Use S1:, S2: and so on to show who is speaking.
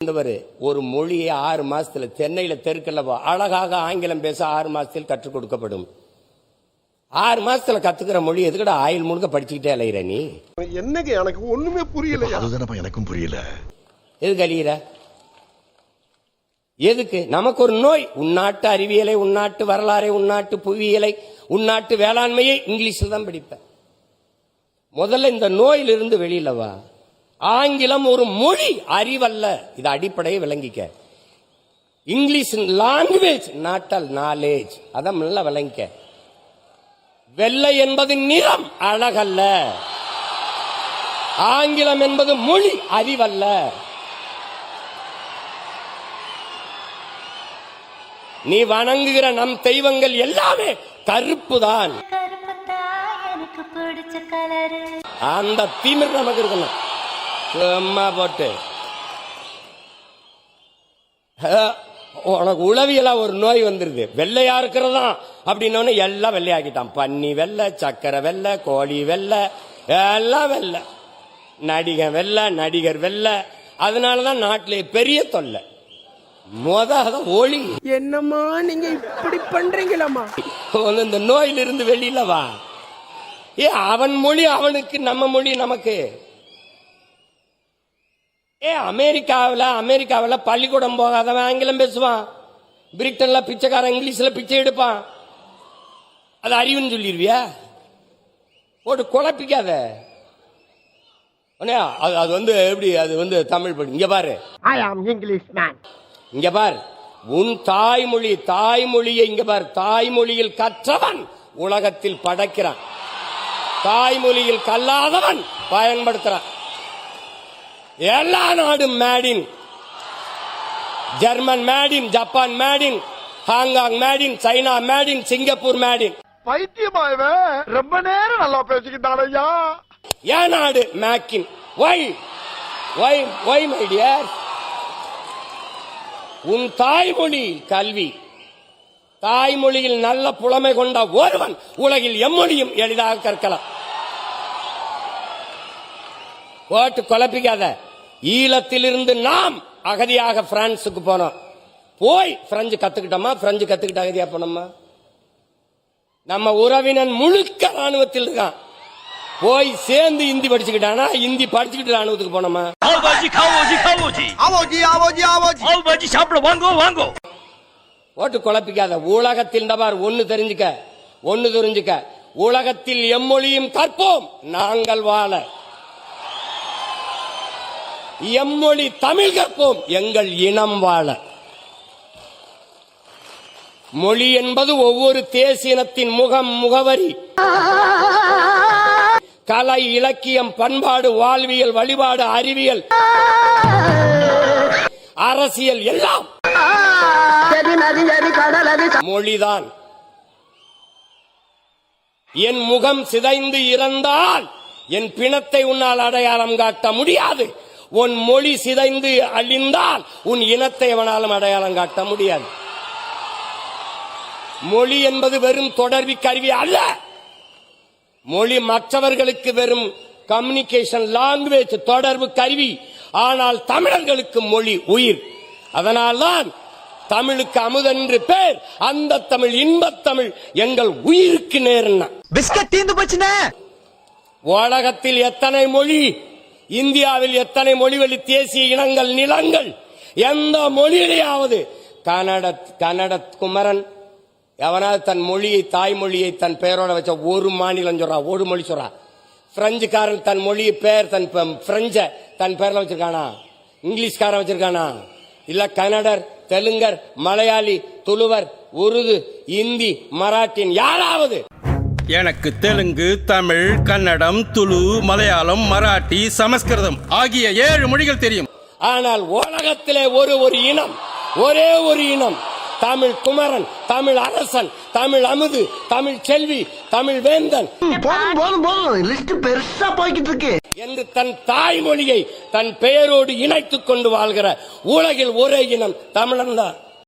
S1: ஒரு மொழியை 6 மாசத்துல சென்னையில தெருக்கல்ல அழகாக ஆங்கிலம் பேச 6 மாசத்தில் கற்றுக் கொடுக்கப்படும். 6 மாசத்துல கத்துக்கிற மொழி எதுக்கட ஆயில் முழுக்க படிச்சுக்கிட்டே அலையிற நீ?
S2: என்னங்க எனக்கு ஒண்ணுமே புரியல.
S3: அதுதானப்பா எனக்கும் புரியல.
S1: எதுக்கு அலையிற? எதுக்கு? நமக்கு ஒரு நோய். உள்நாட்டு அறிவியலை, உள்நாட்டு வரலாறை, உள்நாட்டு புவியியலை, உள்நாட்டு வேளாண்மையை இங்கிலீஷில் தான் படிப்பேன். முதல்ல இந்த நோயிலிருந்து வெளியில வா. ஆங்கிலம் ஒரு மொழி, அறிவல்ல. இது அடிப்படையை விளங்கிக்க. English language, not knowledge. அதான் நல்லா விளங்கிக்க. வெள்ளை என்பது நிறம், அழகல்ல. ஆங்கிலம் என்பது மொழி, அறிவல்ல. நீ வணங்குகிற நம் தெய்வங்கள் எல்லாமே கருப்பு தான். அந்த திமிர் நமக்கு இருக்கணும். சும்மா போட்டு உனக்கு உளவியலா ஒரு நோய் வந்துருது. வெள்ளையா இருக்கிறதா அப்படின்னு எல்லாம் வெள்ளையாக்கிட்டான். பன்னி வெள்ளை, சக்கரை வெள்ளை, கோழி வெள்ளை, எல்லாம் வெள்ளை. நடிகர் வெள்ளை, நடிகர் வெள்ளை. அதனாலதான் நாட்டிலே பெரிய தொல்லை. ஒளி
S4: என்னம்மா நீங்க இப்படி பண்றீங்களாமா?
S1: இந்த நோயிலிருந்து வெளியில வா. அவன் மொழி அவனுக்கு, நம்ம மொழி நமக்கு. அமெரிக்காவில் பள்ளிக்கூடம் போகாதவன் ஆங்கிலம் பேசுவான். பிரிட்டன்ல பிச்சைக்காரன் இங்கிலீஷ்ல பிச்சை எடுப்பான். அது அறிவுன்னு சொல்லிடுவியா? போட்டு குழப்பிக்காத. அது எப்படி? அது தமிழ் படி. இங்க பாரு,
S4: ஐ ஆம் இங்கிலீஷ் மேன்.
S1: இங்க பார், உன் தாய்மொழியை இங்க பார். தாய்மொழியில் கற்றவன் உலகத்தில் படைக்கிறான். தாய்மொழியில் கல்லாதவன் பயன்படுத்துறான். எல்லா நாடும் made in. German made in, Japan made in, Hong Kong made in, China made in, Singapore made in.
S2: பைத்தியமாயவே ரொம்ப நேரம் நல்லா பேசிக்கிட்டாரையா.
S1: ஏன் நாடு மேக்கின். வை மை டியர்? உன் தாய்மொழி கல்வி. தாய்மொழியில் நல்ல புலமை கொண்ட ஒருவன் உலகில் எம்மொழியும் எளிதாக கற்கலாம். போட்டு குழப்பிக்காத. ஈழத்திலிருந்து நாம் அகதியாக பிரான்சுக்கு போனோம். போய் பிரெஞ்சு கத்துக்கிட்டோமா? பிரெஞ்சு கத்துக்கிட்ட அகதியா போனோமா? நம்ம உறவினன் முழுக்க ராணுவத்தில் இருக்கான். போய் சேர்ந்து இந்தி படிச்சுக்கிட்டானா? இந்தி படிச்சுக்கிட்டு ராணுவத்துக்கு போனோமா? ஓட்டு குழப்பிக்காத. உலகத்தில் ஒன்னு தெரிஞ்சுக்க. உலகத்தில் எம்மொழியும் கற்போம் நாங்கள் வாழ. எம்மொழி தமிழ் கற்போம் எங்கள் இனம் வாழ. மொழி என்பது ஒவ்வொரு தேசியத்தின் முகவரி. கலை, இலக்கியம், பண்பாடு, வாழ்வியல், வழிபாடு, அறிவியல், அரசியல் எல்லாம் மொழிதான். என் முகம் சிதைந்து இறந்தால் என் பிணத்தை உன்னால் அடையாளம் காட்ட முடியாது. உன் மொழி சிதைந்து அழிந்தால் உன் இனத்தை அவனாலும் அடையாளம் காட்ட முடியாது. மொழி என்பது வெறும் தொடர்பு கருவி அல்ல. மொழி மற்றவர்களுக்கு வெறும் கம்யூனிகேஷன் லாங்குவேஜ், தொடர்பு கருவி. ஆனால் தமிழர்களுக்கு மொழி உயிர். அதனால்தான் தமிழுக்கு அமுதென்று பேர். அந்த தமிழ், இன்பத் தமிழ் எங்கள் உயிருக்கு நேர்னா.
S4: பிஸ்கட் தீந்து போச்சுனா.
S1: உலகத்தில் எத்தனை மொழி, இந்தியாவில் எத்தனை மொழிவழி தேசிய இனங்கள், நிலங்கள், எந்த மொழியிலேயாவது கன்னட குமரன் எவனாவது தன் மொழியை, தாய்மொழியை தன் பெயரோட வச்ச ஒரு மாநிலம் சொல்றா, ஒரு மொழி சொல்றா. பிரெஞ்சுக்காரன் தன் மொழி பெயர், தன் பிரெஞ்ச தன் பெயர்ல வச்சிருக்கானா? இங்கிலீஷ்காரன் வச்சிருக்கானா? இல்ல கன்னடர், தெலுங்கர், மலையாளி, துளுவர், உருது, இந்தி, மராட்டின் யாராவது?
S5: எனக்கு தெலுங்கு, தமிழ், கன்னடம், துளு, மலையாளம், மராட்டி, சமஸ்கிருதம் ஆகிய 7 மொழிகள் தெரியும்.
S1: ஆனால் உலகத்திலே ஒரு இனம், ஒரே ஒரு இனம், தமிழ் குமரன், தமிழ் அரசன், தமிழ் அமுது, தமிழ் செல்வி, தமிழ் வேந்தன்
S4: பெருசா போய்கிட்டு இருக்கு
S1: என்று தன் தாய்மொழியை தன் பெயரோடு இணைத்துக் கொண்டு வாழ்கிற உலகில் ஒரே இனம் தமிழன் தான்.